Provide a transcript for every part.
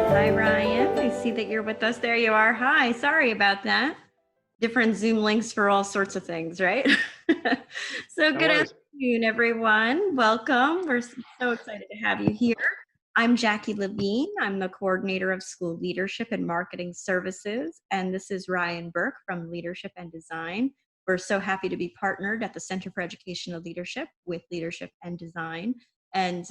Hi, Ryan. I see that you're with us. There you are. Hi. Sorry about that. Different Zoom links for all sorts of things, right? So No good worries. afternoon, everyone. Welcome. We're so excited to have you here. I'm Jackie Levine. I'm the coordinator of school leadership and marketing services. And this is Ryan Burke from Leadership and Design. We're so happy to be partnered at the Center for Educational Leadership with Leadership and Design. And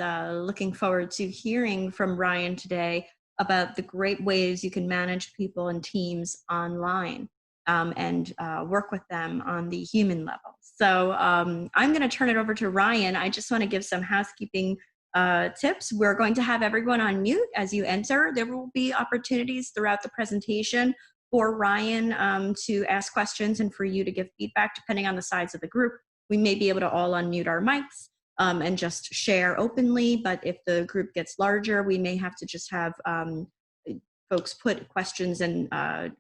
looking forward to hearing from Ryan today about the great ways you can manage people and teams online and work with them on the human level. So I'm going to turn it over to Ryan. I just want to give some housekeeping tips. We're going to have everyone on mute as you enter. There will be opportunities throughout the presentation for Ryan to ask questions and for you to give feedback depending on the size of the group. We may be able to all unmute our mics and just share openly, but if the group gets larger, we may have to just have folks put questions and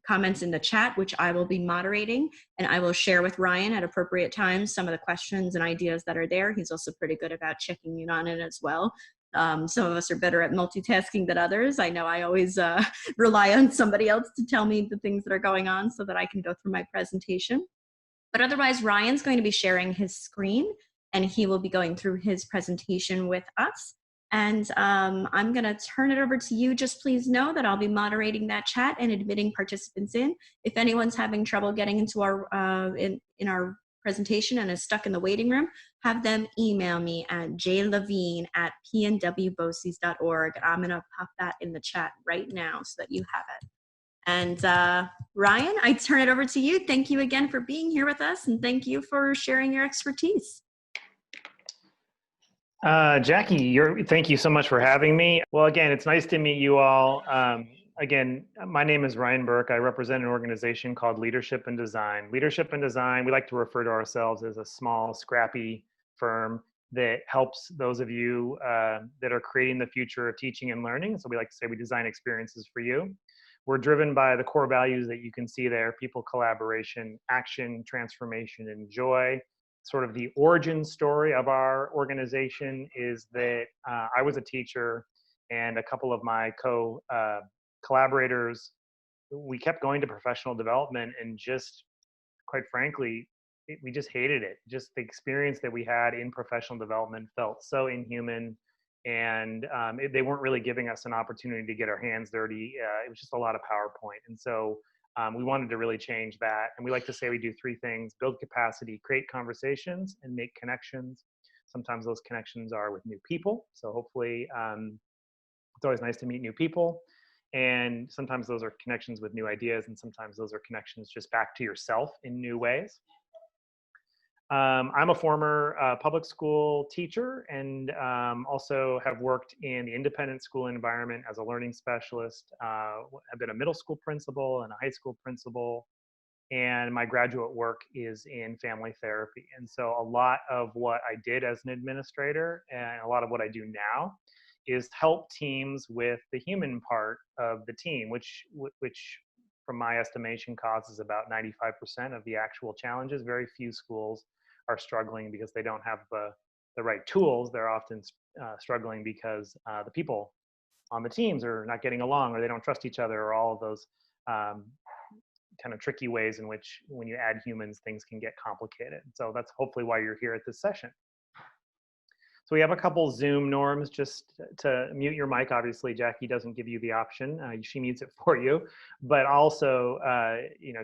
comments in the chat, which I will be moderating, and I will share with Ryan at appropriate times some of the questions and ideas that are there. He's also pretty good about checking in on it as well. Some of us are better at multitasking than others. I know I always rely on somebody else to tell me the things that are going on so that I can go through my presentation. But otherwise, Ryan's going to be sharing his screen and he will be going through his presentation with us. And I'm going to turn it over to you. Just please know that I'll be moderating that chat and admitting participants in. If anyone's having trouble getting into our in our presentation and is stuck in the waiting room, have them email me at jlevine@pnwboces.org. I'm going to pop that in the chat right now so that you have it. And Ryan, I turn it over to you. Thank you again for being here with us, and thank you for sharing your expertise. Jackie, thank you so much for having me. Well, again, it's nice to meet you all. Again, my name is Ryan Burke. I represent an organization called Leadership and Design. Leadership and Design, we like to refer to ourselves as a small, scrappy firm that helps those of you that are creating the future of teaching and learning. So we like to say we design experiences for you. We're driven by the core values that you can see there: people, collaboration, action, transformation, and joy. Sort of the origin story of our organization is that I was a teacher, and a couple of my collaborators, we kept going to professional development, and just quite frankly, we just hated it. Just the experience that we had in professional development felt so inhuman, and they weren't really giving us an opportunity to get our hands dirty. It was just a lot of PowerPoint. And so we wanted to really change that. And we like to say we do three things: build capacity, create conversations, and make connections. Sometimes those connections are with new people. So hopefully it's always nice to meet new people. And sometimes those are connections with new ideas, and sometimes those are connections just back to yourself in new ways. I'm a former public school teacher, and also have worked in the independent school environment as a learning specialist. I've been a middle school principal and a high school principal, and my graduate work is in family therapy. And so a lot of what I did as an administrator and a lot of what I do now is help teams with the human part of the team, which from my estimation causes about 95% of the actual challenges. Very few schools are struggling because they don't have the right tools. They're often struggling because the people on the teams are not getting along, or they don't trust each other, or all of those kind of tricky ways in which, when you add humans, things can get complicated. So that's hopefully why you're here at this session. So we have a couple Zoom norms. Just to mute your mic, obviously Jackie doesn't give you the option. She mutes it for you. But also,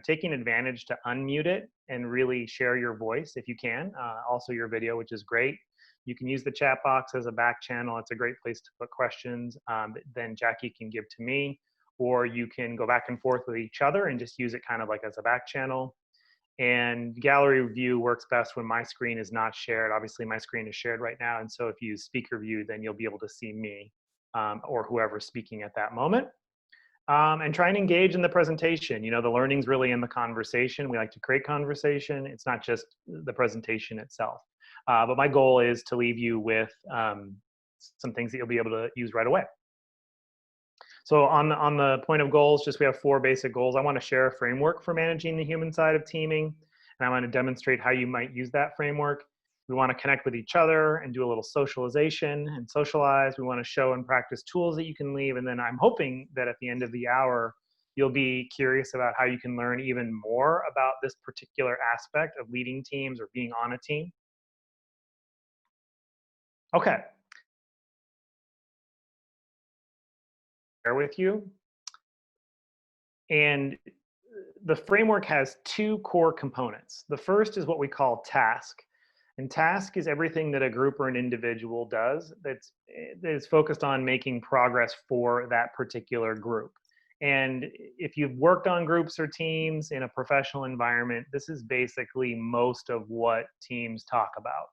taking advantage to unmute it and really share your voice if you can. Also your video, which is great. You can use the chat box as a back channel. It's a great place to put questions that then Jackie can give to me. Or you can go back and forth with each other and just use it kind of like as a back channel. And gallery view works best when my screen is not shared. Obviously, my screen is shared right now. And so if you use speaker view, then you'll be able to see me or whoever's speaking at that moment. And try and engage in the presentation. You know, the learning's really in the conversation. We like to create conversation. It's not just the presentation itself. But my goal is to leave you with some things that you'll be able to use right away. So on the point of goals, we have 4 basic goals. I want to share a framework for managing the human side of teaming, and I want to demonstrate how you might use that framework. We want to connect with each other and do a little socialization and socialize. We want to show and practice tools that you can leave. And then I'm hoping that at the end of the hour, you'll be curious about how you can learn even more about this particular aspect of leading teams or being on a team. Okay. Share with you. And the framework has two core components. The first is what we call task. And task is everything that a group or an individual does that is focused on making progress for that particular group. And if you've worked on groups or teams in a professional environment, this is basically most of what teams talk about.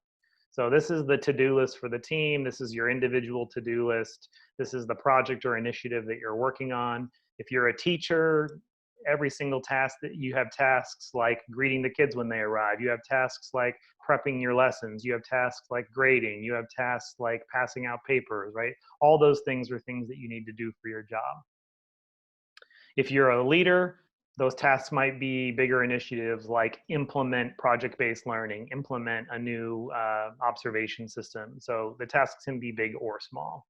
So this is the to-do list for the team. This is your individual to-do list. This is the project or initiative that you're working on. If you're a teacher, every single task that you have tasks like greeting the kids when they arrive. You have tasks like prepping your lessons. You have tasks like grading. You have tasks like passing out papers, right? All those things are things that you need to do for your job. If you're a leader, those tasks might be bigger initiatives like implement project-based learning, implement a new observation system. So the tasks can be big or small.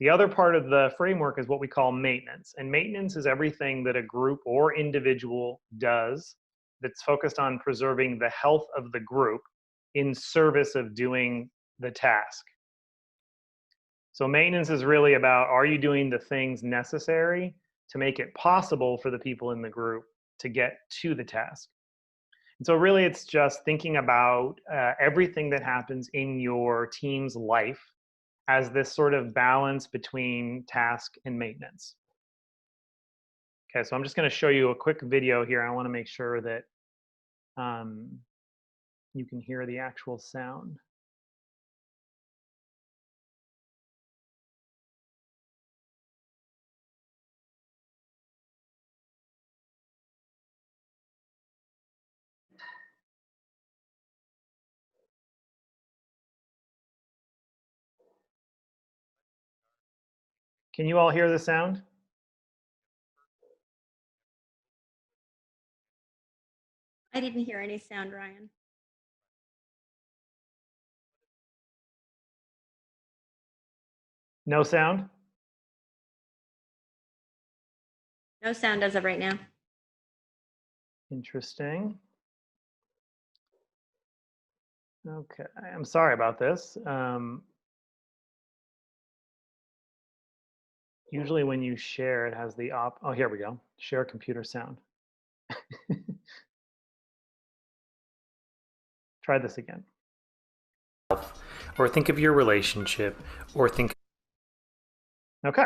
The other part of the framework is what we call maintenance. And maintenance is everything that a group or individual does that's focused on preserving the health of the group in service of doing the task. So maintenance is really about, are you doing the things necessary to make it possible for the people in the group to get to the task? And so really it's just thinking about everything that happens in your team's life as this sort of balance between task and maintenance. Okay, so I'm just going to show you a quick video here. I want to make sure that you can hear the actual sound. Can you all hear the sound? I didn't hear any sound, Ryan. No sound? No sound as of right now. Interesting. Okay, I'm sorry about this. Usually when you share, it has the oh, here we go. Share computer sound. Try this again. Or think of your relationship, or think. Okay.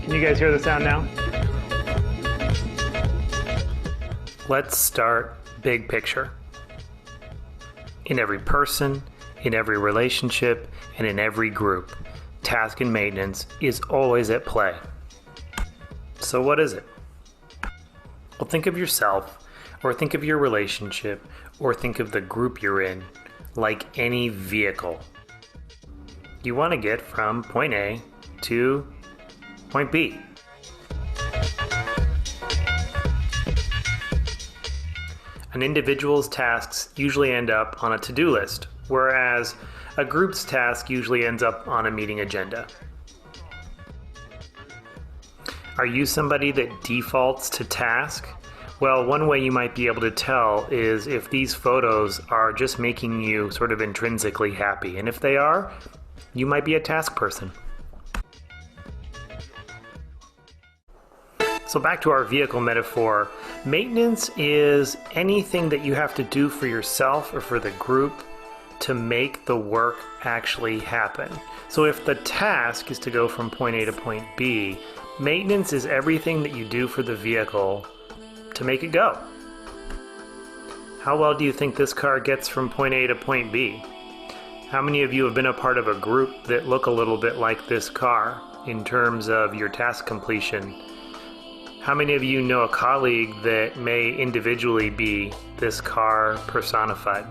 Can you guys hear the sound now? Let's start big picture. In every person, in every relationship, and in every group, task and maintenance is always at play. So what is it? Well, think of yourself, or think of your relationship, or think of the group you're in, like any vehicle. You want to get from point A to point B. An individual's tasks usually end up on a to-do list, whereas a group's task usually ends up on a meeting agenda. Are you somebody that defaults to task? Well, one way you might be able to tell is if these photos are just making you sort of intrinsically happy. And if they are, you might be a task person. So back to our vehicle metaphor, maintenance is anything that you have to do for yourself or for the group to make the work actually happen. So if the task is to go from point A to point B, maintenance is everything that you do for the vehicle to make it go. How well do you think this car gets from point A to point B? How many of you have been a part of a group that look a little bit like this car in terms of your task completion? How many of you know a colleague that may individually be this car personified?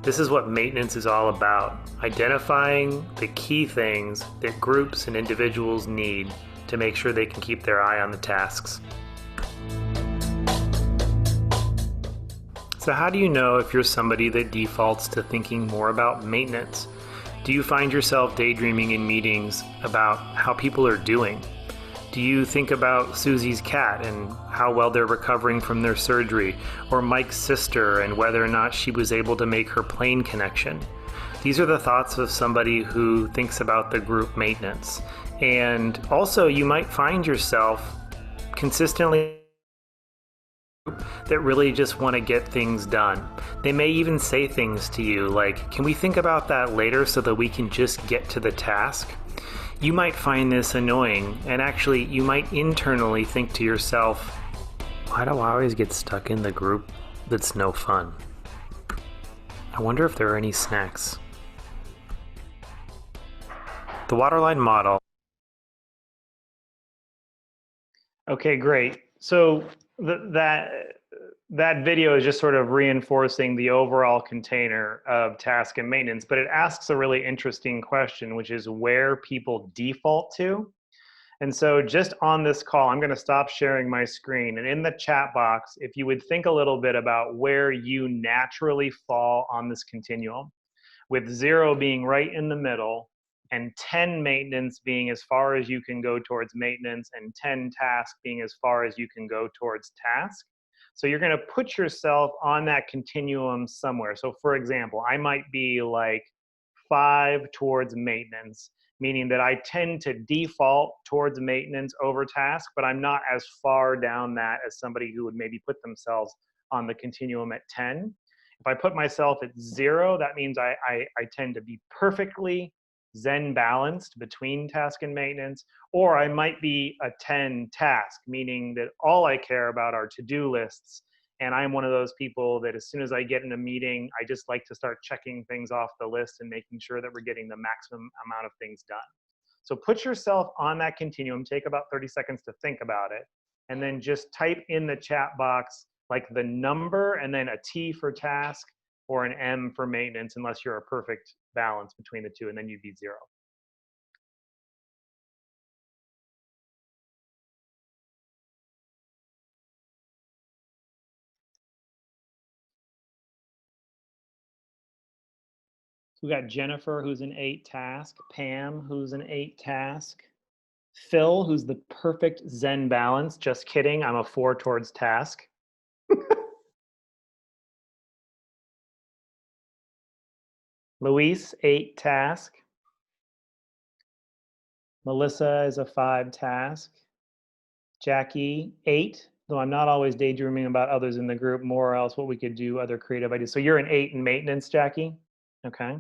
This is what maintenance is all about, identifying the key things that groups and individuals need to make sure they can keep their eye on the tasks. So how do you know if you're somebody that defaults to thinking more about maintenance? Do you find yourself daydreaming in meetings about how people are doing? Do you think about Susie's cat and how well they're recovering from their surgery, or Mike's sister and whether or not she was able to make her plane connection? These are the thoughts of somebody who thinks about the group maintenance. And also, you might find yourself consistently that really just want to get things done. They may even say things to you like, can we think about that later so that we can just get to the task? You might find this annoying, and actually you might internally think to yourself, why do I always get stuck in the group that's no fun? I wonder if there are any snacks. The Waterline model. Okay, great. So that video is just sort of reinforcing the overall container of task and maintenance, but it asks a really interesting question, which is where people default to. And so just on this call, I'm going to stop sharing my screen. And in the chat box, if you would think a little bit about where you naturally fall on this continuum, with 0 being right in the middle, and 10 maintenance being as far as you can go towards maintenance, and 10 task being as far as you can go towards task. So you're going to put yourself on that continuum somewhere. So for example, I might be like 5 towards maintenance, meaning that I tend to default towards maintenance over task, but I'm not as far down that as somebody who would maybe put themselves on the continuum at 10. If I put myself at 0, that means I tend to be perfectly Zen balanced between task and maintenance, or I might be a 10 task, meaning that all I care about are to-do lists. And I'm one of those people that as soon as I get in a meeting, I just like to start checking things off the list and making sure that we're getting the maximum amount of things done. So put yourself on that continuum, take about 30 seconds to think about it, and then just type in the chat box like the number and then a T for task or an M for maintenance, unless you're a perfect balance between the two, and then you'd be 0. So we got Jennifer, who's an 8 task, Pam, who's an 8 task, Phil, who's the perfect Zen balance. Just kidding, I'm a 4 towards task. Luis, 8 task. Melissa is a 5 task. Jackie, 8, though I'm not always daydreaming about others in the group, more or else what we could do, other creative ideas. So you're an 8 in maintenance, Jackie? Okay.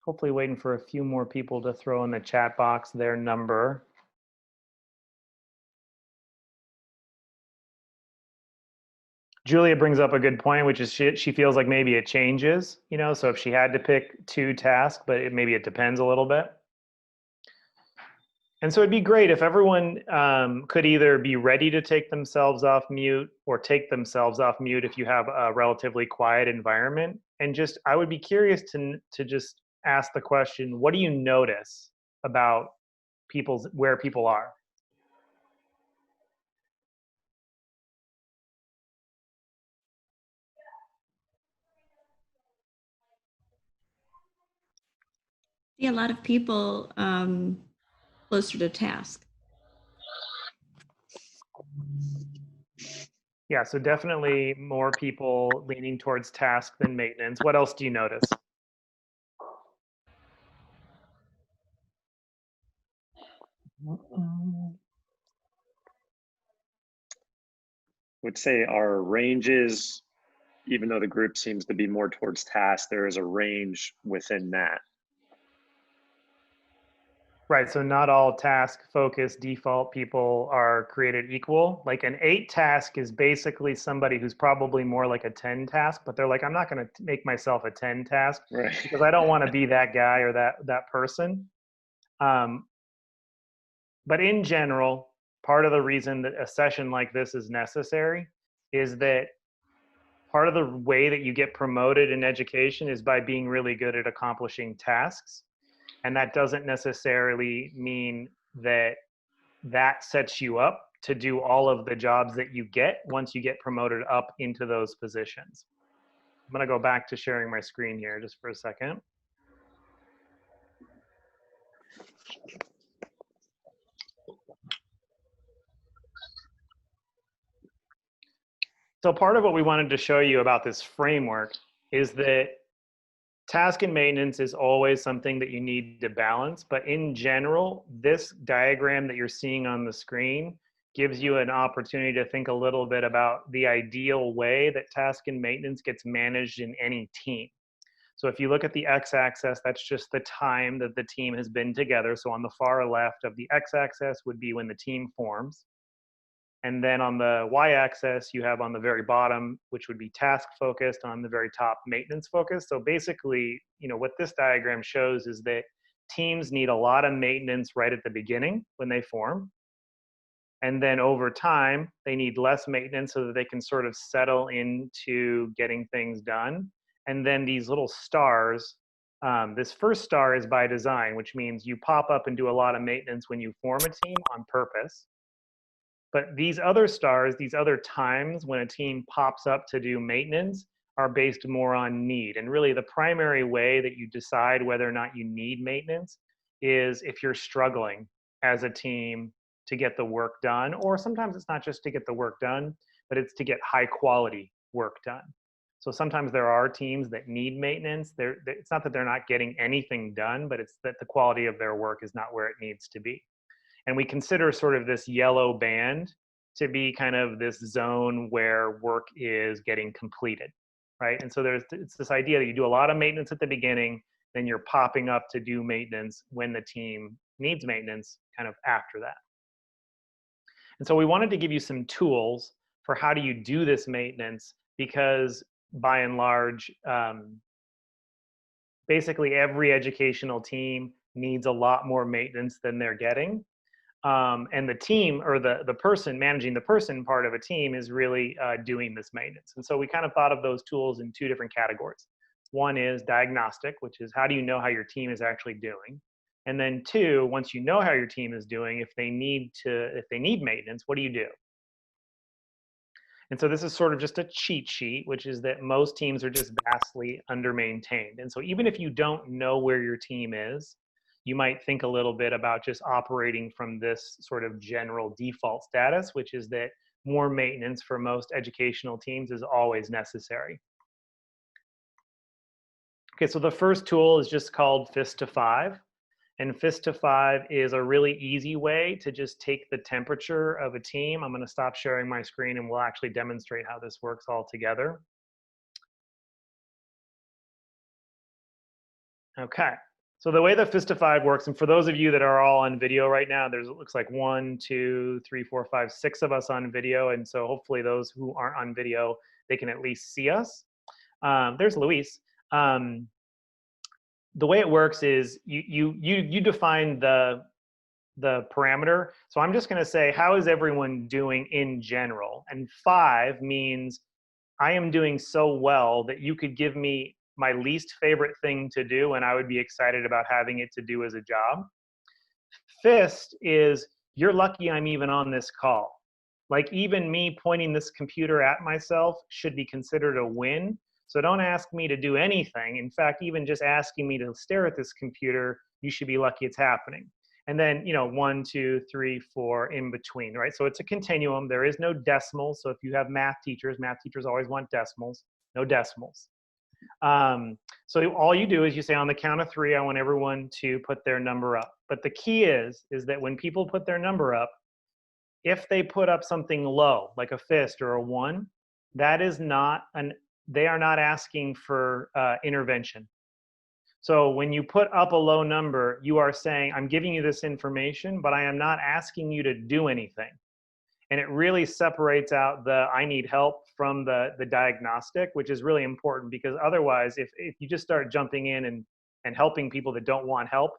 Hopefully waiting for a few more people to throw in the chat box their number. Julia brings up a good point, which is she feels like maybe it changes, you know, so if she had to pick 2 tasks, but maybe it depends a little bit. And so it'd be great if everyone could either be ready to take themselves off mute or take themselves off mute if you have a relatively quiet environment. And just, I would be curious to just ask the question, what do you notice about where people are? See a lot of people closer to task. Yeah, so definitely more people leaning towards task than maintenance. What else do you notice? Would say our ranges, even though the group seems to be more towards task, there is a range within that. Right, so not all task focused default people are created equal. Like an 8 task is basically somebody who's probably more like a 10 task, but they're like, I'm not going to make myself a 10 task Right. because I don't want to be that guy or that person. But in general, part of the reason that a session like this is necessary is that part of the way that you get promoted in education is by being really good at accomplishing tasks. And that doesn't necessarily mean that sets you up to do all of the jobs that you get once you get promoted up into those positions. I'm going to go back to sharing my screen here just for a second. So part of what we wanted to show you about this framework is that task and maintenance is always something that you need to balance, but in general, this diagram that you're seeing on the screen gives you an opportunity to think a little bit about the ideal way that task and maintenance gets managed in any team. So if you look at the x-axis, that's just the time that the team has been together. So on the far left of the x-axis would be when the team forms. And then on the y-axis, you have on the very bottom, which would be task focused, on the very top, maintenance focused. So basically, what this diagram shows is that teams need a lot of maintenance right at the beginning when they form. And then over time, they need less maintenance so that they can sort of settle into getting things done. And then these little stars, this first star is by design, which means you pop up and do a lot of maintenance when you form a team on purpose. But these other stars, these other times when a team pops up to do maintenance are based more on need. And really the primary way that you decide whether or not you need maintenance is if you're struggling as a team to get the work done, or sometimes it's not just to get the work done, but it's to get high quality work done. So sometimes there are teams that need maintenance. It's not that they're not getting anything done, but it's that the quality of their work is not where it needs to be. And we consider sort of this yellow band to be kind of this zone where work is getting completed, right? And so it's this idea that you do a lot of maintenance at the beginning, then you're popping up to do maintenance when the team needs maintenance kind of after that. And so we wanted to give you some tools for how do you do this maintenance, because by and large, basically every educational team needs a lot more maintenance than they're getting. And the team, or the person managing the person part of a team, is really doing this maintenance. And so we kind of thought of those tools in two different categories. One is diagnostic, which is how do you know how your team is actually doing? And then two, once you know how your team is doing, if they need maintenance, what do you do? And so this is sort of just a cheat sheet, which is that most teams are just vastly under-maintained. And so even if you don't know where your team is, you might think a little bit about just operating from this sort of general default status, which is that more maintenance for most educational teams is always necessary. Okay, so the first tool is just called Fist to 5. And Fist to 5 is a really easy way to just take the temperature of a team. I'm going to stop sharing my screen and we'll actually demonstrate how this works all together. Okay, so the way the Fist to 5 works, and for those of you that are all on video right now, it looks like 1, 2, 3, 4, 5, 6 of us on video. And so hopefully those who aren't on video, they can at least see us. There's Luis. The way it works is you define the parameter. So I'm just going to say, how is everyone doing in general? And 5 means I am doing so well that you could give me my least favorite thing to do and I would be excited about having it to do as a job. Fist is, you're lucky I'm even on this call. Like even me pointing this computer at myself should be considered a win. So don't ask me to do anything. In fact, even just asking me to stare at this computer, you should be lucky it's happening. And then, 1, 2, 3, 4 in between, right? So it's a continuum. There is no decimals. So if you have math teachers always want decimals, no decimals. So all you do is you say on the count of 3, I want everyone to put their number up. But the key is that when people put their number up, if they put up something low, like a fist or a 1, that is not they are not asking for intervention. So when you put up a low number, you are saying, I'm giving you this information, but I am not asking you to do anything. And it really separates out the I need help from the diagnostic, which is really important, because otherwise, if you just start jumping in and helping people that don't want help,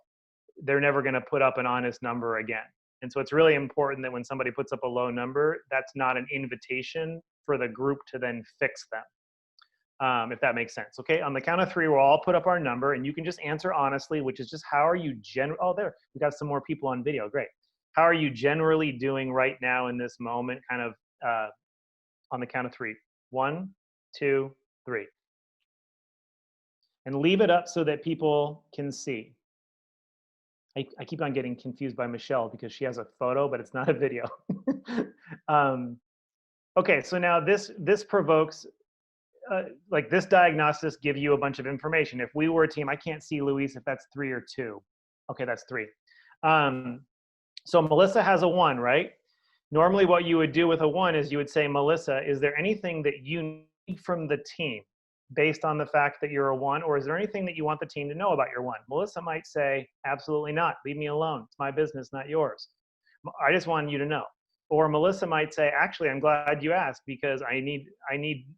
they're never going to put up an honest number again. And so it's really important that when somebody puts up a low number, that's not an invitation for the group to then fix them. If that makes sense. Okay, on the count of 3, we'll all put up our number and you can just answer honestly, which is just how are you oh, there, we got some more people on video, great. How are you generally doing right now in this moment? Kind of on the count of 3. 1, 2, 3. And leave it up so that people can see. I keep on getting confused by Michelle because she has a photo, but it's not a video. Okay, so now this provokes, like this diagnosis give you a bunch of information. If we were a team, I can't see Luis if that's 3 or 2. Okay, that's 3. So Melissa has a 1, right? Normally what you would do with a 1 is you would say, Melissa, is there anything that you need from the team based on the fact that you're a 1, or is there anything that you want the team to know about your 1? Melissa might say, absolutely not. Leave me alone. It's my business, not yours. I just want you to know. Or Melissa might say, actually, I'm glad you asked because I need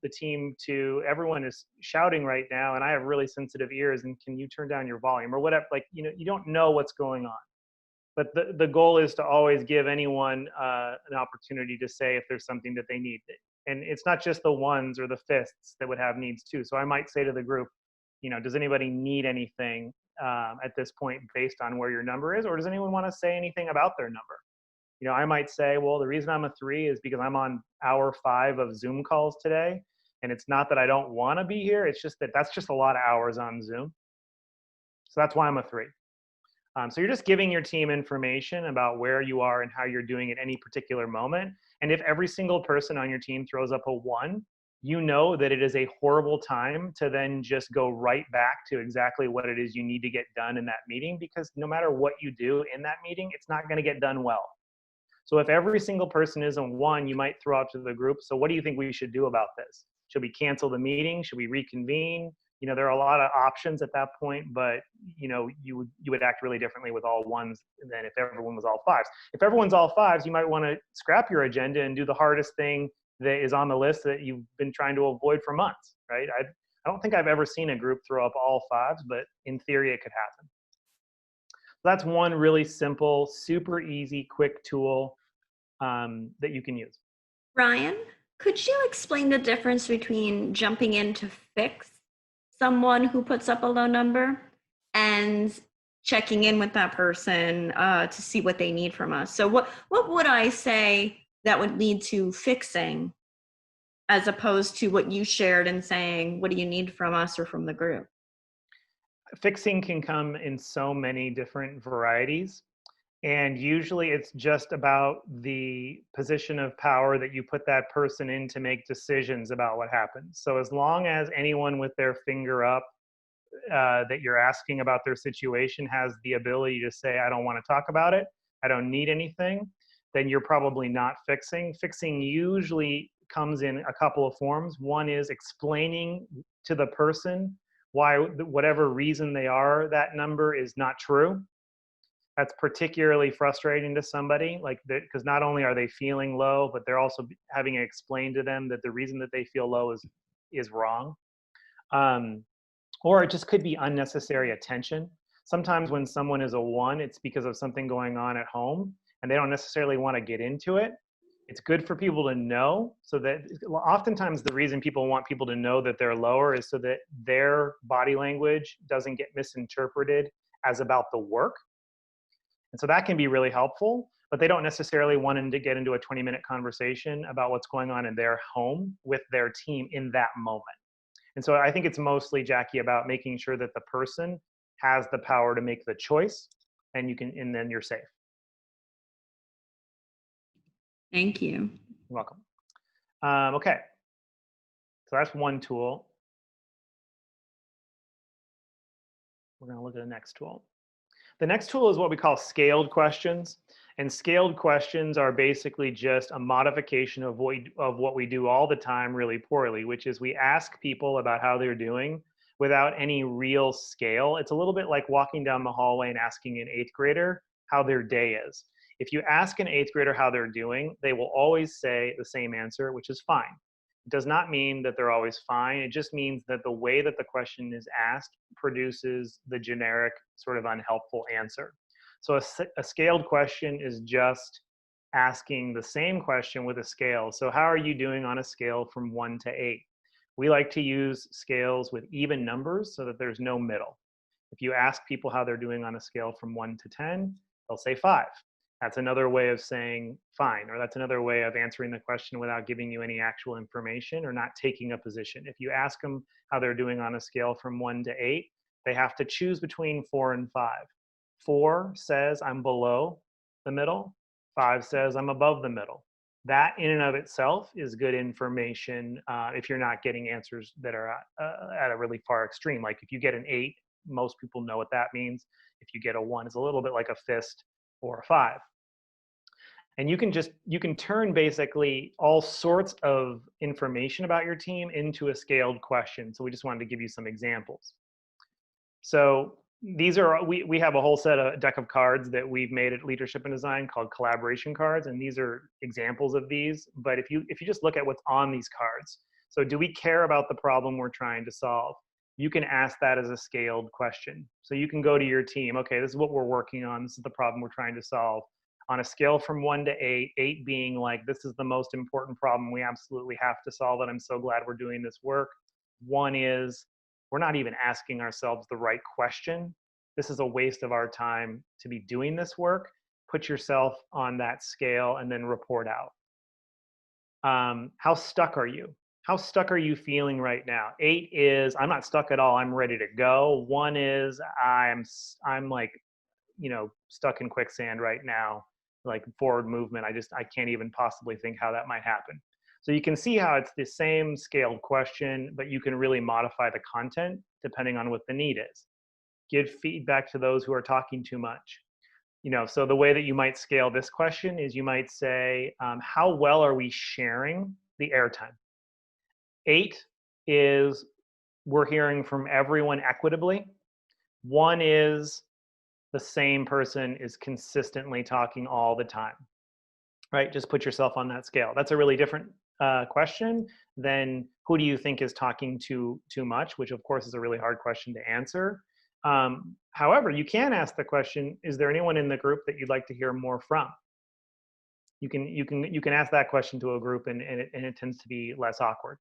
the team to, everyone is shouting right now and I have really sensitive ears and can you turn down your volume or whatever, like, you don't know what's going on. But the goal is to always give anyone an opportunity to say if there's something that they need. And it's not just the 1s or the 5ths that would have needs too. So I might say to the group, does anybody need anything at this point based on where your number is? Or does anyone want to say anything about their number? I might say, well, the reason I'm a 3 is because I'm on hour 5 of Zoom calls today. And it's not that I don't want to be here. It's just that that's just a lot of hours on Zoom. So that's why I'm a 3. So you're just giving your team information about where you are and how you're doing at any particular moment. And if every single person on your team throws up a 1, you know that it is a horrible time to then just go right back to exactly what it is you need to get done in that meeting, because no matter what you do in that meeting, it's not going to get done well. So if every single person is a 1, you might throw out to the group, so what do you think we should do about this? Should we cancel the meeting? Should we reconvene? There are a lot of options at that point, but you would act really differently with all 1s than if everyone was all 5s. If everyone's all 5s, you might want to scrap your agenda and do the hardest thing that is on the list that you've been trying to avoid for months, right? I don't think I've ever seen a group throw up all 5s, but in theory it could happen. So that's one really simple, super easy, quick tool that you can use. Ryan, could you explain the difference between jumping in to fix someone who puts up a low number and checking in with that person to see what they need from us? So what would I say that would lead to fixing, as opposed to what you shared and saying, what do you need from us or from the group? Fixing can come in so many different varieties. And usually it's just about the position of power that you put that person in to make decisions about what happens. So as long as anyone with their finger up that you're asking about their situation has the ability to say, I don't want to talk about it, I don't need anything, then you're probably not fixing. Fixing usually comes in a couple of forms. One is explaining to the person why whatever reason they are, that number is not true. That's particularly frustrating to somebody, like, because not only are they feeling low, but they're also having it explained to them that the reason that they feel low is wrong. Or it just could be unnecessary attention. Sometimes when someone is a 1, it's because of something going on at home and they don't necessarily want to get into it. It's good for people to know, so that oftentimes the reason people want people to know that they're lower is so that their body language doesn't get misinterpreted as about the work. And so that can be really helpful, but they don't necessarily want them to get into a 20-minute conversation about what's going on in their home with their team in that moment. And so I think it's mostly, Jackie, about making sure that the person has the power to make the choice, and then you're safe. Thank you. You're welcome. Okay, so that's one tool. We're going to look at the next tool. The next tool is what we call scaled questions. And scaled questions are basically just a modification of what we do all the time really poorly, which is we ask people about how they're doing without any real scale. It's a little bit like walking down the hallway and asking an 8th grader how their day is. If you ask an 8th grader how they're doing, they will always say the same answer, which is fine. It does not mean that they're always fine. It just means that the way that the question is asked produces the generic sort of unhelpful answer. So a scaled question is just asking the same question with a scale. So how are you doing on a scale from 1 to 8? We like to use scales with even numbers so that there's no middle. If you ask people how they're doing on a scale from 1 to 10, they'll say 5. That's another way of saying fine, or that's another way of answering the question without giving you any actual information or not taking a position. If you ask them how they're doing on a scale from 1 to 8, they have to choose between 4 and 5. 4 says I'm below the middle, 5 says I'm above the middle. That in and of itself is good information if you're not getting answers that are at a really far extreme. Like if you get an 8, most people know what that means. If you get a 1, it's a little bit like a fist or a 5. And you can turn basically all sorts of information about your team into a scaled question. So we just wanted to give you some examples. So these are, we have a whole deck of cards that we've made at Leadership and Design called collaboration cards. And these are examples of these. But if you just look at what's on these cards, so do we care about the problem we're trying to solve? You can ask that as a scaled question. So you can go to your team, okay, this is what we're working on. This is the problem we're trying to solve. On a scale from 1 to 8, 8 being like, this is the most important problem. We absolutely have to solve it. I'm so glad we're doing this work. 1 is, we're not even asking ourselves the right question. This is a waste of our time to be doing this work. Put yourself on that scale and then report out. How stuck are you? How stuck are you feeling right now? 8 is, I'm not stuck at all. I'm ready to go. 1 is, I'm like, stuck in quicksand right now, like forward movement. I can't even possibly think how that might happen. So you can see how it's the same scaled question, but you can really modify the content depending on what the need is. Give feedback to those who are talking too much. So the way that you might scale this question is you might say, how well are we sharing the airtime? 8 is, we're hearing from everyone equitably. 1 is, the same person is consistently talking all the time, right? Just put yourself on that scale. That's a really different question than who do you think is talking too much, which of course is a really hard question to answer. However, you can ask the question, is there anyone in the group that you'd like to hear more from? You can ask that question to a group and it tends to be less awkward.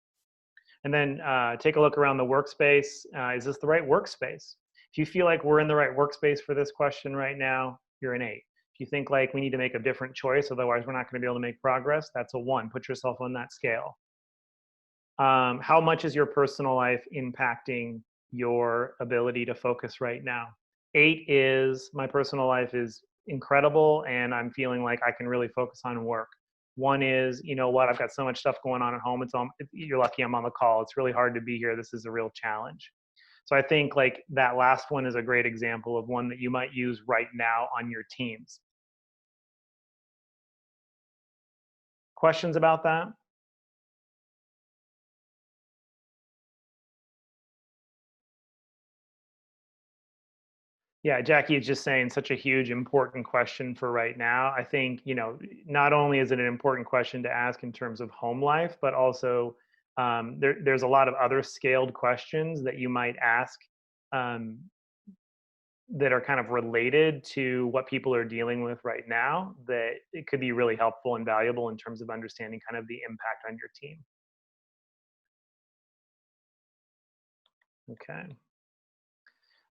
And then take a look around the workspace. Is this the right workspace? If you feel like we're in the right workspace for this question right now, you're an 8. If you think like we need to make a different choice, otherwise we're not going to be able to make progress, that's a 1. Put yourself on that scale. How much is your personal life impacting your ability to focus right now? 8 is, my personal life is incredible and I'm feeling like I can really focus on work. 1 is, you know what, I've got so much stuff going on at home. You're lucky I'm on the call. It's really hard to be here. This is a real challenge. So I think like that last one is a great example of one that you might use right now on your teams. Questions about that? Yeah, Jackie is just saying such a huge, important question for right now. I think, not only is it an important question to ask in terms of home life, but also there's a lot of other scaled questions that you might ask that are kind of related to what people are dealing with right now, that it could be really helpful and valuable in terms of understanding kind of the impact on your team. Okay.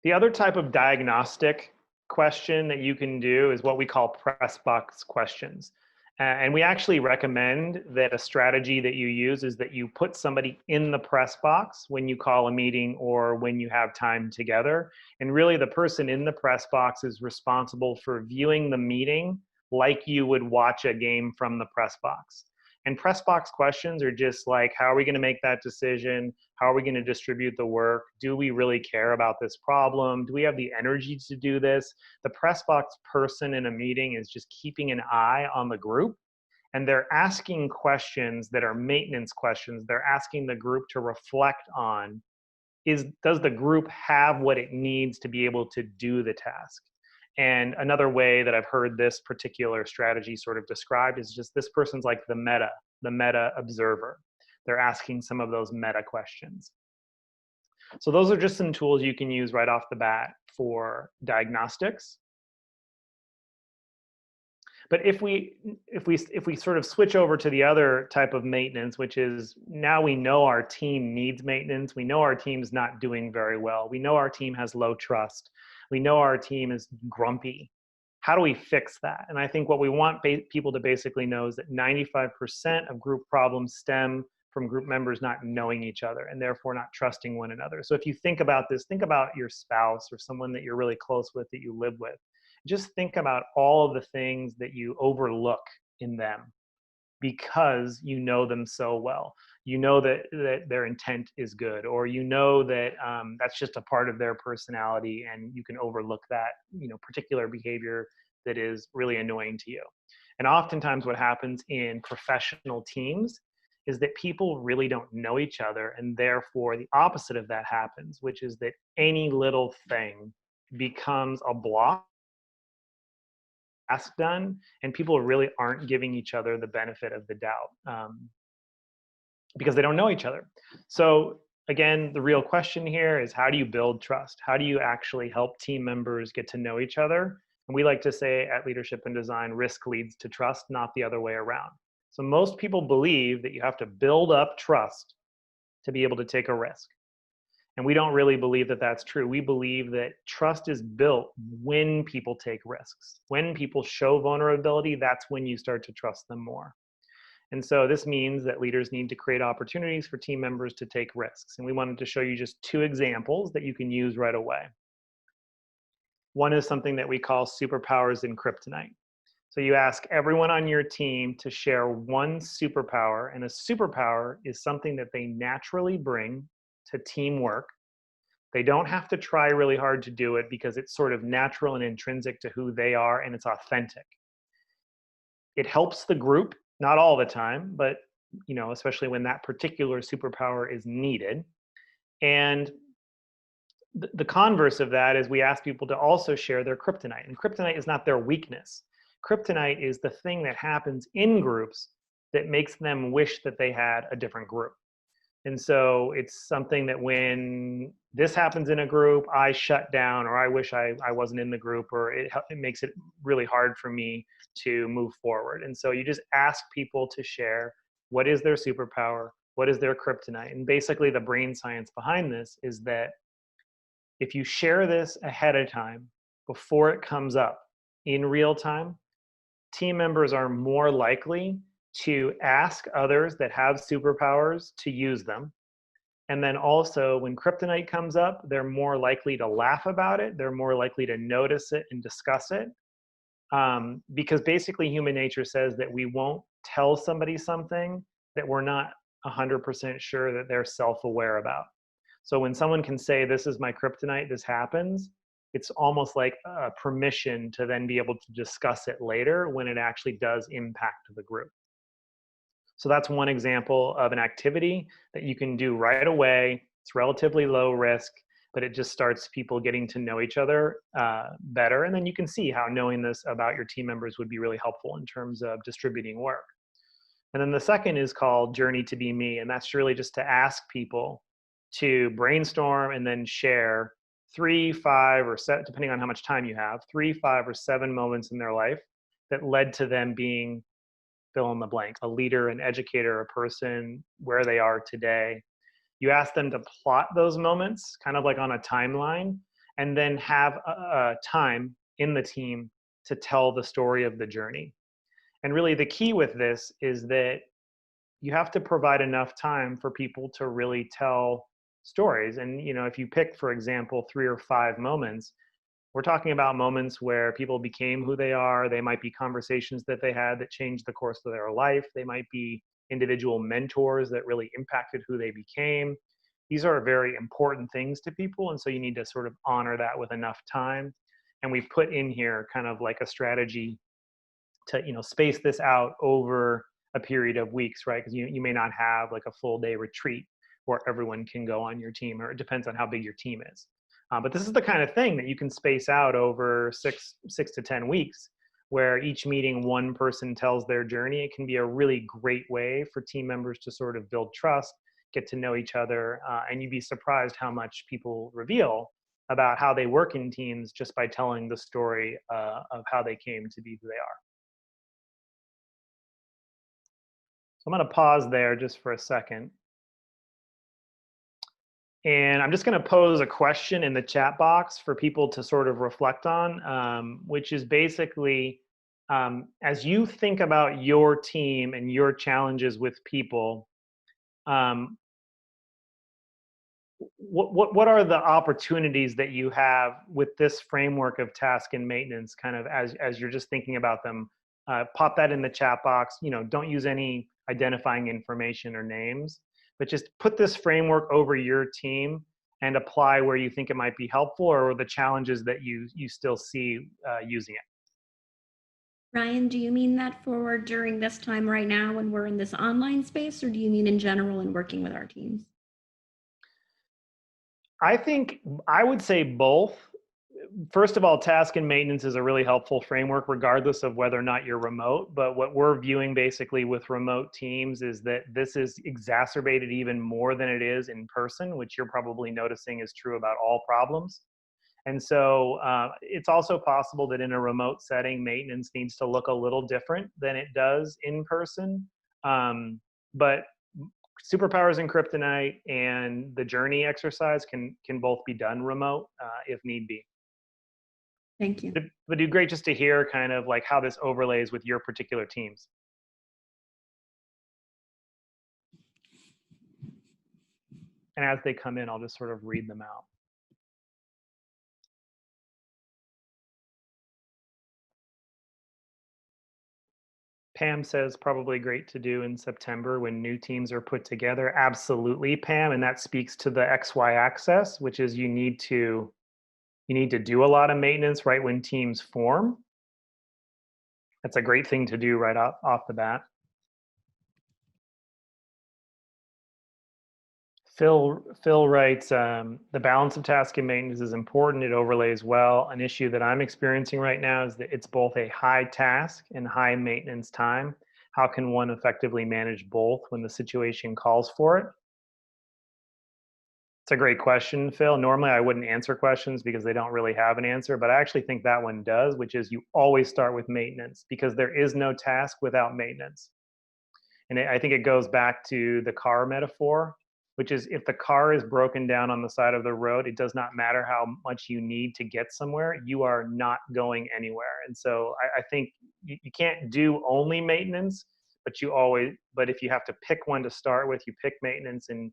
The other type of diagnostic question that you can do is what we call press box questions. And we actually recommend that a strategy that you use is that you put somebody in the press box when you call a meeting or when you have time together. And really the person in the press box is responsible for viewing the meeting like you would watch a game from the press box. And press box questions are just like, how are we going to make that decision? How are we going to distribute the work? Do we really care about this problem? Do we have the energy to do this? The press box person in a meeting is just keeping an eye on the group, and they're asking questions that are maintenance questions. They're asking the group to reflect on, does the group have what it needs to be able to do the task? And another way that I've heard this particular strategy sort of described is just this person's like the meta observer. They're asking some of those meta questions. So those are just some tools you can use right off the bat for diagnostics. But if we sort of switch over to the other type of maintenance, which is now we know our team needs maintenance, we know our team's not doing very well, we know our team has low trust, we know our team is grumpy, how do we fix that? And I think what we want people to basically know is that 95% of group problems stem from group members not knowing each other and therefore not trusting one another. So if you think about this, think about your spouse or someone that you're really close with, that you live with. Just think about all of the things that you overlook in them because you know them so well. You know that their intent is good, or you know that that's just a part of their personality, and you can overlook that, particular behavior that is really annoying to you. And oftentimes what happens in professional teams is that people really don't know each other, and therefore the opposite of that happens, which is that any little thing becomes a block task done, and people really aren't giving each other the benefit of the doubt because they don't know each other. So again, the real question here is, how do you build trust? How do you actually help team members get to know each other? And we like to say at Leadership and Design, risk leads to trust, not the other way around. So most people believe that you have to build up trust to be able to take a risk. And we don't really believe that that's true. We believe that trust is built when people take risks. When people show vulnerability, that's when you start to trust them more. And so this means that leaders need to create opportunities for team members to take risks. And we wanted to show you just 2 examples that you can use right away. One is something that we call superpowers in kryptonite. So you ask everyone on your team to share one superpower, and a superpower is something that they naturally bring to teamwork. They don't have to try really hard to do it because it's sort of natural and intrinsic to who they are, and it's authentic. It helps the group, not all the time, but especially when that particular superpower is needed. And the converse of that is we ask people to also share their kryptonite. And kryptonite is not their weakness. Kryptonite is the thing that happens in groups that makes them wish that they had a different group. And so it's something that when this happens in a group, I shut down, or I wish I wasn't in the group, or it makes it really hard for me to move forward. And so you just ask people to share what is their superpower, what is their kryptonite. And basically the brain science behind this is that if you share this ahead of time, before it comes up in real time, team members are more likely to ask others that have superpowers to use them. And then also when kryptonite comes up, they're more likely to laugh about it. They're more likely to notice it and discuss it. Because basically human nature says that we won't tell somebody something that we're not 100% sure that they're self-aware about. So when someone can say, this is my kryptonite, this happens, it's almost like a permission to then be able to discuss it later when it actually does impact the group. So that's one example of an activity that you can do right away. It's relatively low risk, but it just starts people getting to know each other better. And then you can see how knowing this about your team members would be really helpful in terms of distributing work. And then the second is called Journey to Be Me. And that's really just to ask people to brainstorm and then share 3, 5, or 7, depending on how much time you have, 3, 5, or 7 moments in their life that led to them being fill in the blank, a leader, an educator, a person, where they are today. You ask them to plot those moments kind of like on a timeline, and then have a time in the team to tell the story of the journey. And really the key with this is that you have to provide enough time for people to really tell stories. And if you pick, for example, 3 or 5 moments, we're talking about moments where people became who they are. They might be conversations that they had that changed the course of their life. They might be individual mentors that really impacted who they became. These are very important things to people, and so you need to sort of honor that with enough time. And we've put in here kind of like a strategy to space this out over a period of weeks, right? Because you may not have like a full day retreat where everyone can go on your team, or it depends on how big your team is. But this is the kind of thing that you can space out over 6 to 10 weeks, where each meeting one person tells their journey. It can be a really great way for team members to sort of build trust, get to know each other, and you'd be surprised how much people reveal about how they work in teams just by telling the story of how they came to be who they are. So I'm going to pause there just for a second. And I'm just going to pose a question in the chat box for people to sort of reflect on, which is basically, as you think about your team and your challenges with people, um, what are the opportunities that you have with this framework of task and maintenance, kind of as you're just thinking about them? Pop that in the chat box. Don't use any identifying information or names, but just put this framework over your team and apply where you think it might be helpful, or the challenges that you still see using it. Ryan, do you mean that for during this time right now when we're in this online space, or do you mean in general in working with our teams? I think I would say both. First of all, task and maintenance is a really helpful framework, regardless of whether or not you're remote. But what we're viewing basically with remote teams is that this is exacerbated even more than it is in person, which you're probably noticing is true about all problems. And so it's also possible that in a remote setting, maintenance needs to look a little different than it does in person. But superpowers and kryptonite and the journey exercise can both be done remote if need be. Thank you. But it'd be great just to hear kind of like how this overlays with your particular teams. And as they come in, I'll just sort of read them out. Pam says probably great to do in September when new teams are put together. Absolutely, Pam, and that speaks to the XY axis, which is you need to do a lot of maintenance right when teams form. That's a great thing to do right off the bat. Phil writes, the balance of task and maintenance is important. It overlays well. An issue that I'm experiencing right now is that it's both a high task and high maintenance time. How can one effectively manage both when the situation calls for it? It's a great question, Phil. Normally I wouldn't answer questions because they don't really have an answer, but I actually think that one does, which is you always start with maintenance because there is no task without maintenance. And I think it goes back to the car metaphor, which is if the car is broken down on the side of the road, it does not matter how much you need to get somewhere, you are not going anywhere. And so I think you can't do only maintenance, but if you have to pick one to start with, you pick maintenance, and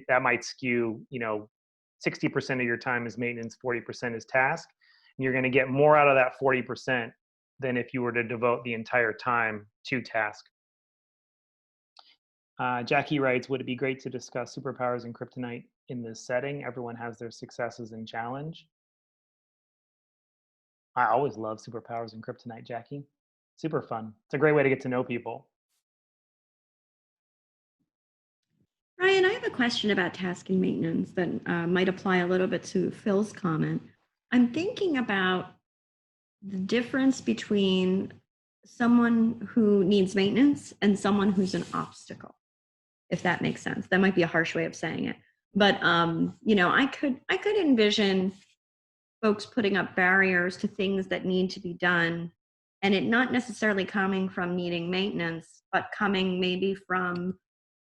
that might skew, 60% of your time is maintenance, 40% is task. And you're going to get more out of that 40% than if you were to devote the entire time to task. Jackie writes, would it be great to discuss superpowers and kryptonite in this setting? Everyone has their successes and challenge. I always love superpowers and kryptonite, Jackie. Super fun. It's a great way to get to know people. Ryan, I have a question about task and maintenance that might apply a little bit to Phil's comment. I'm thinking about the difference between someone who needs maintenance and someone who's an obstacle, if that makes sense. That might be a harsh way of saying it. But I could envision folks putting up barriers to things that need to be done, and it not necessarily coming from needing maintenance, but coming maybe from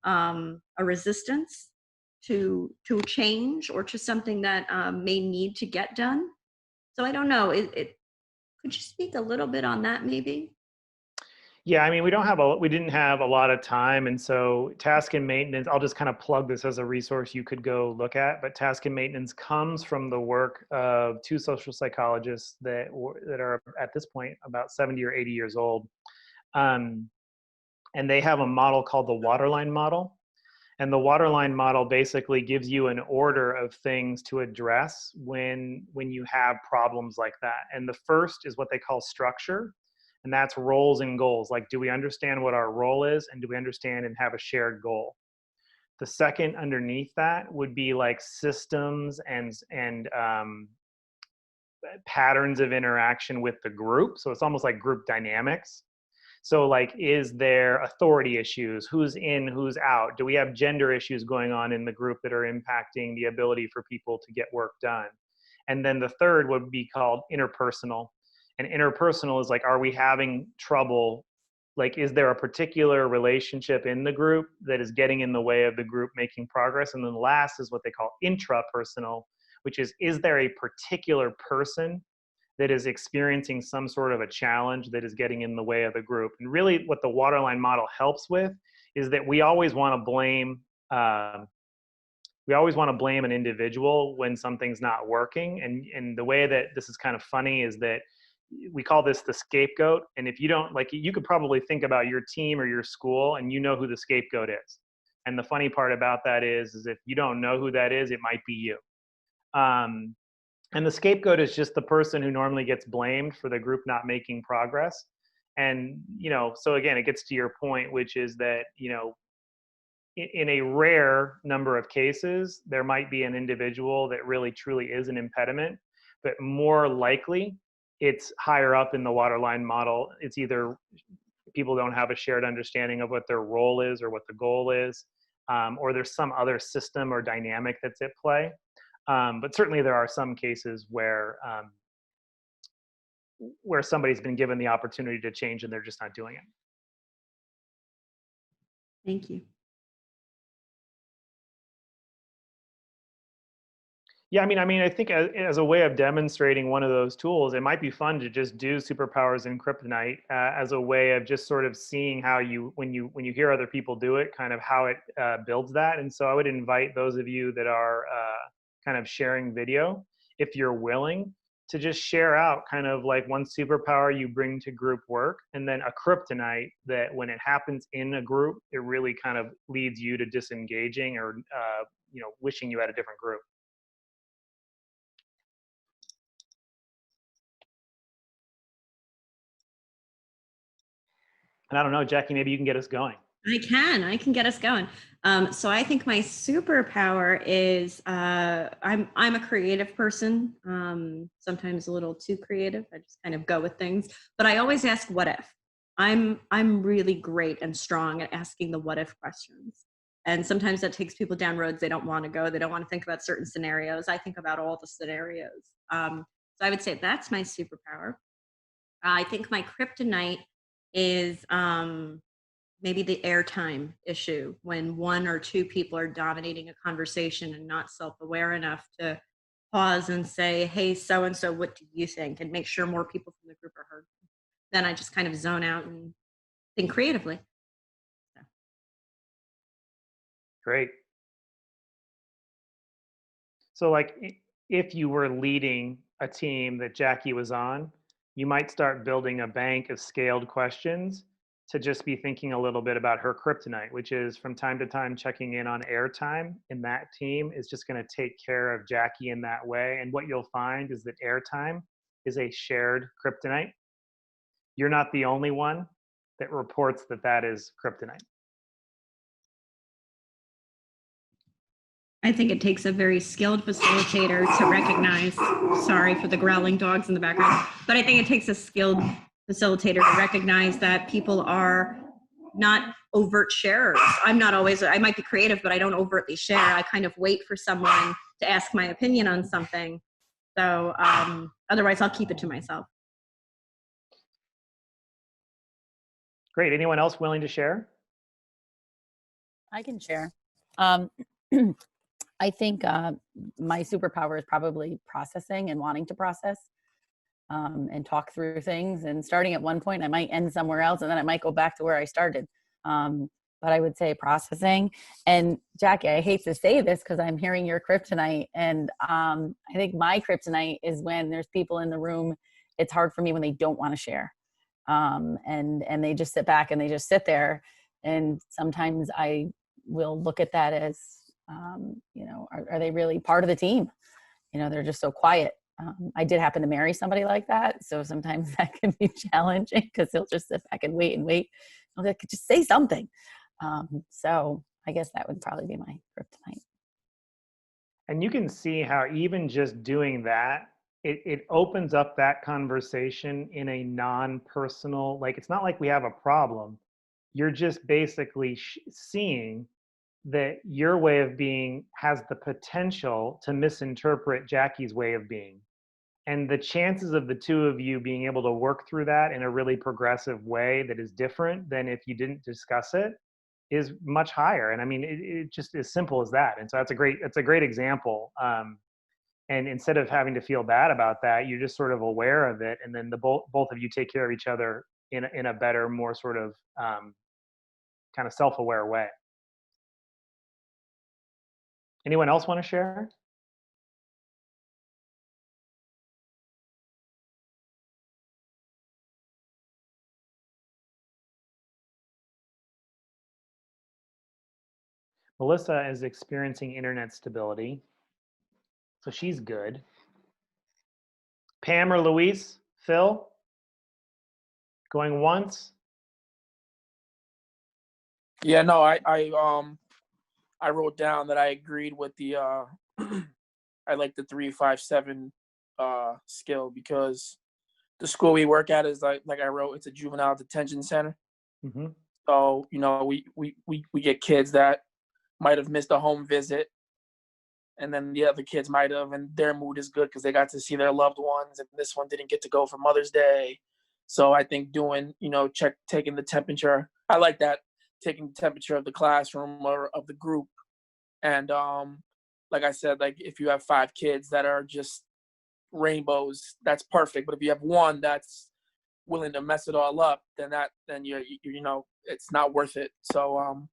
a resistance to change or to something that may need to get done. So I don't know. Could you speak a little bit on that, maybe? Yeah, I mean, we didn't have a lot of time. And so task and maintenance, I'll just kind of plug this as a resource you could go look at, but task and maintenance comes from the work of two social psychologists that are at this point about 70 or 80 years old. And they have a model called the Waterline model. And the Waterline model basically gives you an order of things to address when you have problems like that. And the first is what they call structure. And that's roles and goals. Like, do we understand what our role is? And do we understand and have a shared goal? The second underneath that would be like systems and patterns of interaction with the group. So it's almost like group dynamics. So like, is there authority issues? Who's in, who's out? Do we have gender issues going on in the group that are impacting the ability for people to get work done? And then the third would be called interpersonal. And interpersonal is like, are we having trouble Like, is there a particular relationship in the group that is getting in the way of the group making progress? And then last is what they call intrapersonal, which is there a particular person that is experiencing some sort of a challenge that is getting in the way of the group? And really what the Waterline model helps with is that we always want to blame an individual when something's not working. And the way that this is kind of funny is that we call this the scapegoat. And if you don't, like, you could probably think about your team or your school and you know who the scapegoat is. And the funny part about that is if you don't know who that is, it might be you. And the scapegoat is just the person who normally gets blamed for the group not making progress. And, so again, it gets to your point, which is that, in a rare number of cases, there might be an individual that really truly is an impediment, but more likely it's higher up in the Waterline model. It's either people don't have a shared understanding of what their role is or what the goal is, or there's some other system or dynamic that's at play. But certainly there are some cases where somebody's been given the opportunity to change and they're just not doing it. Thank you. Yeah, I think as a way of demonstrating one of those tools, it might be fun to just do superpowers in Kryptonite as a way of just sort of seeing how when you hear other people do it, kind of how it builds that. And so I would invite those of you that are kind of sharing video, if you're willing, to just share out kind of like one superpower you bring to group work, and then a Kryptonite that when it happens in a group, it really kind of leads you to disengaging or wishing you had a different group. And I don't know, Jackie, maybe you can get us going. I can get us going. So I think my superpower is I'm a creative person, sometimes a little too creative. I just kind of go with things, but I always ask what if. I'm really great and strong at asking the what if questions. And sometimes that takes people down roads they don't want to go. They don't want to think about certain scenarios. I think about all the scenarios. So I would say that's my superpower. I think my kryptonite is maybe the airtime issue, when one or two people are dominating a conversation and not self-aware enough to pause and say, hey, so-and-so, what do you think? And make sure more people from the group are heard. Then I just kind of zone out and think creatively. So. Great. So like if you were leading a team that Jackie was on, you might start building a bank of scaled questions to just be thinking a little bit about her kryptonite, which is from time to time checking in on airtime in that team is just going to take care of Jackie in that way. And what you'll find is that airtime is a shared kryptonite. You're not the only one that reports that that is kryptonite. I think it takes a very skilled facilitator to recognize, sorry for the growling dogs in the background, but I think it takes a skilled facilitator to recognize that people are not overt sharers. I'm not always, I might be creative, but I don't overtly share. I kind of wait for someone to ask my opinion on something. So otherwise I'll keep it to myself. Great. Anyone else willing to share? I can share. I think my superpower is probably processing and wanting to process and talk through things. And starting at one point, I might end somewhere else, and then I might go back to where I started. But I would say processing. And Jackie, I hate to say this because I'm hearing your kryptonite. And I think my kryptonite is when there's people in the room. It's hard for me when they don't want to share. And they just sit back and they just sit there. And sometimes I will look at that as, are they really part of the team? They're just so quiet. I did happen to marry somebody like that. So sometimes that can be challenging because he'll just sit back and wait. I could just say something. So I guess that would probably be my kryptonite. And you can see how even just doing that, it opens up that conversation in a non-personal, like it's not like we have a problem. You're just basically seeing that your way of being has the potential to misinterpret Jackie's way of being. And the chances of the two of you being able to work through that in a really progressive way that is different than if you didn't discuss it is much higher. And I mean, it just as simple as that. And so it's a great example. And instead of having to feel bad about that, you're just sort of aware of it. And then both of you take care of each other in a better, more sort of kind of self-aware way. Anyone else want to share? Melissa is experiencing internet stability, so she's good. Pam or Luis? Phil? Going once? Yeah, no, I wrote down that I agreed with the I like the 3-5-7 skill, because the school we work at is like I wrote, it's a juvenile detention center. Mm-hmm. So, you know, we get kids that might have missed a home visit, and then the other kids might have, and their mood is good because they got to see their loved ones, and this one didn't get to go for Mother's Day. So I think doing, you know, taking the temperature, I like that, taking the temperature of the classroom or of the group. And like I said, like if you have 5 kids that are just rainbows, that's perfect. But if you have one that's willing to mess it all up, then you know, it's not worth it. So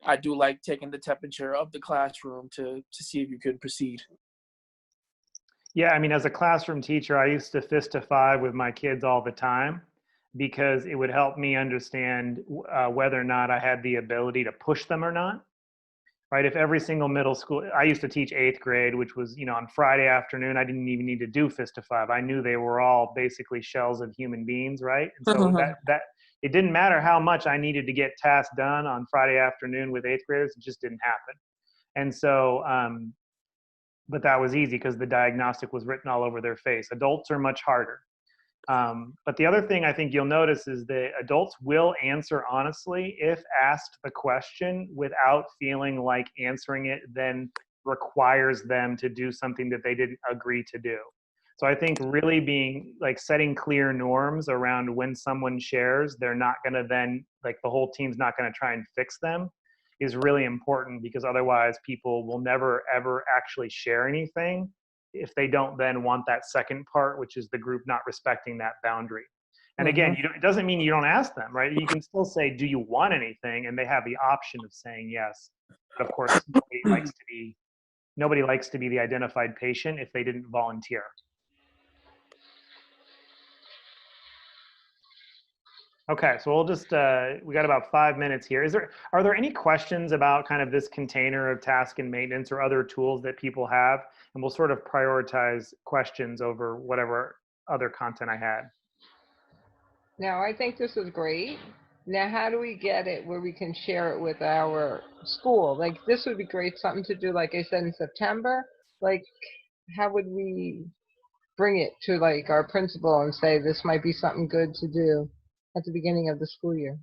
I do like taking the temperature of the classroom to see if you could proceed. Yeah, I mean, as a classroom teacher, I used to fist to 5 with my kids all the time because it would help me understand whether or not I had the ability to push them or not. Right? If every single middle school, I used to teach 8th grade, which was, you know, on Friday afternoon, I didn't even need to do fist to 5. I knew they were all basically shells of human beings, right? And so that it didn't matter how much I needed to get tasks done on Friday afternoon with 8th graders, it just didn't happen. And so, but that was easy because the diagnostic was written all over their face. Adults are much harder. But the other thing I think you'll notice is that adults will answer honestly if asked the question without feeling like answering it then requires them to do something that they didn't agree to do. So I think really being like setting clear norms around when someone shares, they're not going to then, like the whole team's not going to try and fix them, is really important, because otherwise people will never ever actually share anything if they don't then want that second part, which is the group not respecting that boundary. And again, it doesn't mean you don't ask them, right? You can still say, do you want anything? And they have the option of saying yes. But of course, nobody likes to be the identified patient if they didn't volunteer. Okay, so we'll just, we got about 5 minutes here. Are there any questions about kind of this container of task and maintenance or other tools that people have? And we'll sort of prioritize questions over whatever other content I had. Now, I think this is great. Now, how do we get it where we can share it with our school? Like, this would be great, something to do, like I said, in September. Like, how would we bring it to, like, our principal and say this might be something good to do at the beginning of the school year?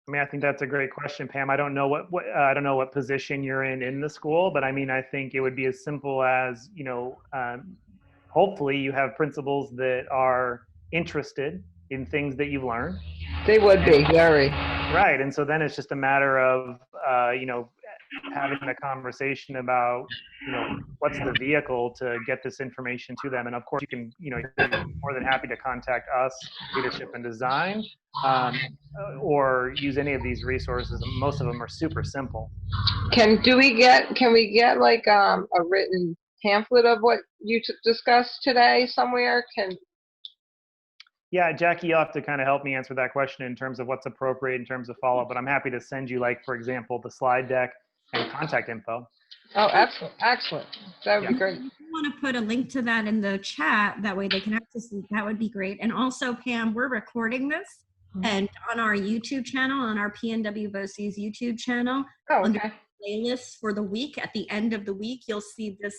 I mean, I think that's a great question, Pam. I don't know I don't know what position you're in the school, but I mean, I think it would be as simple as, you know, hopefully you have principals that are interested in things that you've learned. They would be, very. Right, and so then it's just a matter of, you know, having a conversation about, you know, what's the vehicle to get this information to them. And of course, you can, you know, you're more than happy to contact us, Leadership and Design, or use any of these resources. Most of them are super simple. Can we get like a written pamphlet of what you discussed today somewhere? Yeah, Jackie, you'll have to kind of help me answer that question in terms of what's appropriate in terms of follow-up, but I'm happy to send you, like, for example, the slide deck and contact info. Oh, excellent. That would be great. If you want to put a link to that in the chat, that way they can access it, that would be great. And also, Pam, we're recording this and on our YouTube channel, on our PNW BOCES YouTube channel, on the playlist for the week. At the end of the week, you'll see this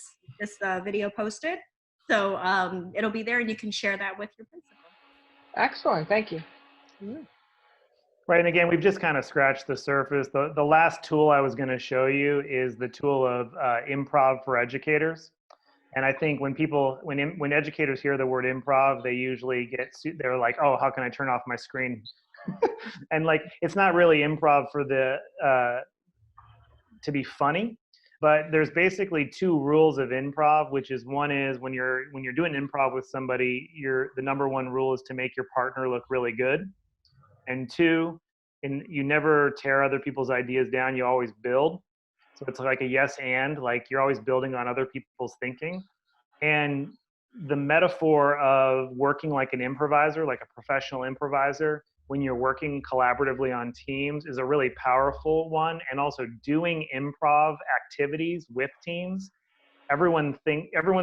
video posted. So it'll be there and you can share that with your principal. Excellent, thank you. Right, and again, we've just kind of scratched the surface. The last tool I was going to show you is the tool of improv for educators. And I think when educators hear the word improv, they usually they're like, oh, how can I turn off my screen? And like, it's not really improv for to be funny, but there's basically two rules of improv, which is one is when you're doing improv with somebody, the number one rule is to make your partner look really good. And two, you never tear other people's ideas down, you always build. So it's like a yes and, like you're always building on other people's thinking. And the metaphor of working like an improviser, like a professional improviser, when you're working collaboratively on teams is a really powerful one. And also doing improv activities with teams, everyone's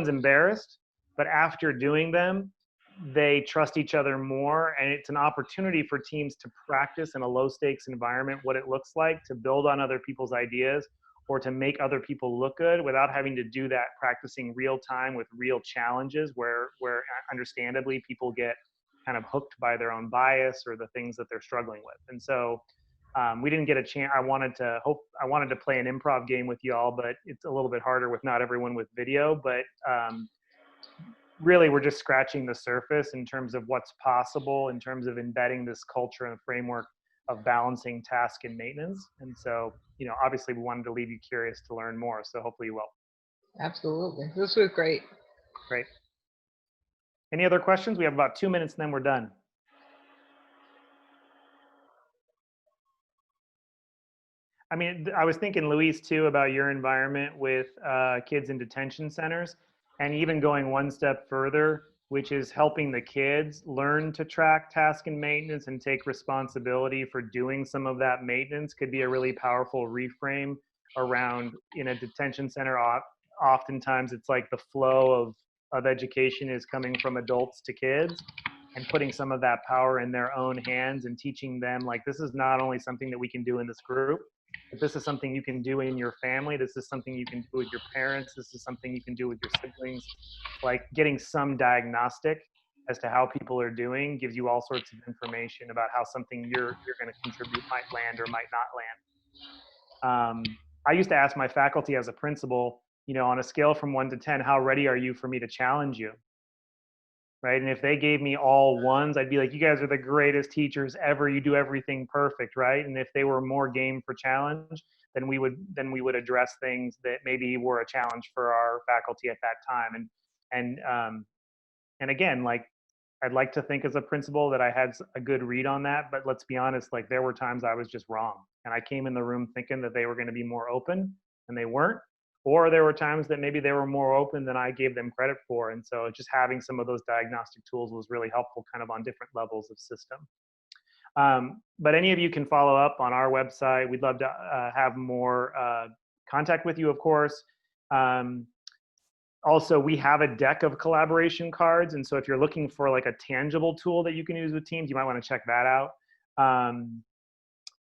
embarrassed, but after doing them, they trust each other more. And it's an opportunity for teams to practice in a low stakes environment what it looks like to build on other people's ideas or to make other people look good without having to do that practicing real time with real challenges where understandably people get kind of hooked by their own bias or the things that they're struggling with. And so we didn't get a chance. I wanted to play an improv game with y'all, but it's a little bit harder with not everyone with video. But really, we're just scratching the surface in terms of what's possible in terms of embedding this culture and framework of balancing task and maintenance. And so, obviously we wanted to leave you curious to learn more. So hopefully you will. Absolutely. This was great. Great. Any other questions? We have about 2 minutes and then we're done. I mean, I was thinking, Luis, too, about your environment with kids in detention centers, and even going one step further, which is helping the kids learn to track task and maintenance and take responsibility for doing some of that maintenance could be a really powerful reframe around, in a detention center. Oftentimes it's like the flow of education is coming from adults to kids, and putting some of that power in their own hands and teaching them, like, this is not only something that we can do in this group, but this is something you can do in your family. This is something you can do with your parents. This is something you can do with your siblings. Like, getting some diagnostic as to how people are doing gives you all sorts of information about how something you're going to contribute might land or might not land. I used to ask my faculty as a principal, on a scale from 1 to 10, how ready are you for me to challenge you? Right? And if they gave me all ones, I'd be like, you guys are the greatest teachers ever. You do everything perfect, right? And if they were more game for challenge, then we would address things that maybe were a challenge for our faculty at that time. And again, like, I'd like to think as a principal that I had a good read on that, but let's be honest, like, there were times I was just wrong. And I came in the room thinking that they were going to be more open, and they weren't. Or there were times that maybe they were more open than I gave them credit for. And so just having some of those diagnostic tools was really helpful kind of on different levels of system. But any of you can follow up on our website. We'd love to have more contact with you, of course. Also, we have a deck of collaboration cards. And so if you're looking for like a tangible tool that you can use with teams, you might want to check that out.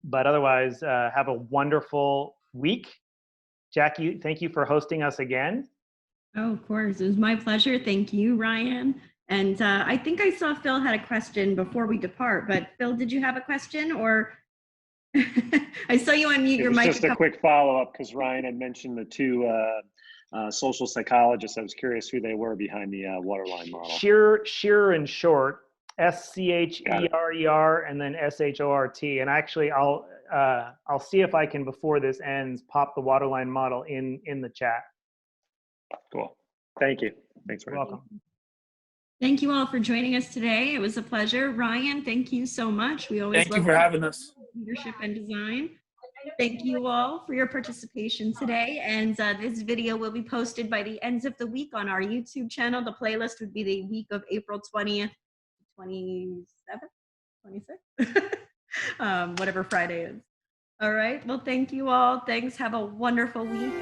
But otherwise, have a wonderful week. Jackie, thank you for hosting us again. Oh, of course. It was my pleasure. Thank you, Ryan. And I think I saw Phil had a question before we depart, but Phil, did you have a question, or I saw you unmute your mic? Just a quick follow-up, because Ryan had mentioned the two social psychologists. I was curious who they were behind the Waterline model. Scherer and Short, Scherer, and then Short. And actually, I'll see if I can, before this ends, pop the Waterline model in the chat. Cool. Thank you. Thanks, Ryan. You're welcome. Thank you all for joining us today. It was a pleasure. Ryan, thank you so much. We always Thank you for having us. Leadership and design. Thank you all for your participation today. And this video will be posted by the end of the week on our YouTube channel. The playlist would be the week of April 20th, 27th, 26th, whatever Friday is. All right. Well, thank you all. Thanks. Have a wonderful week.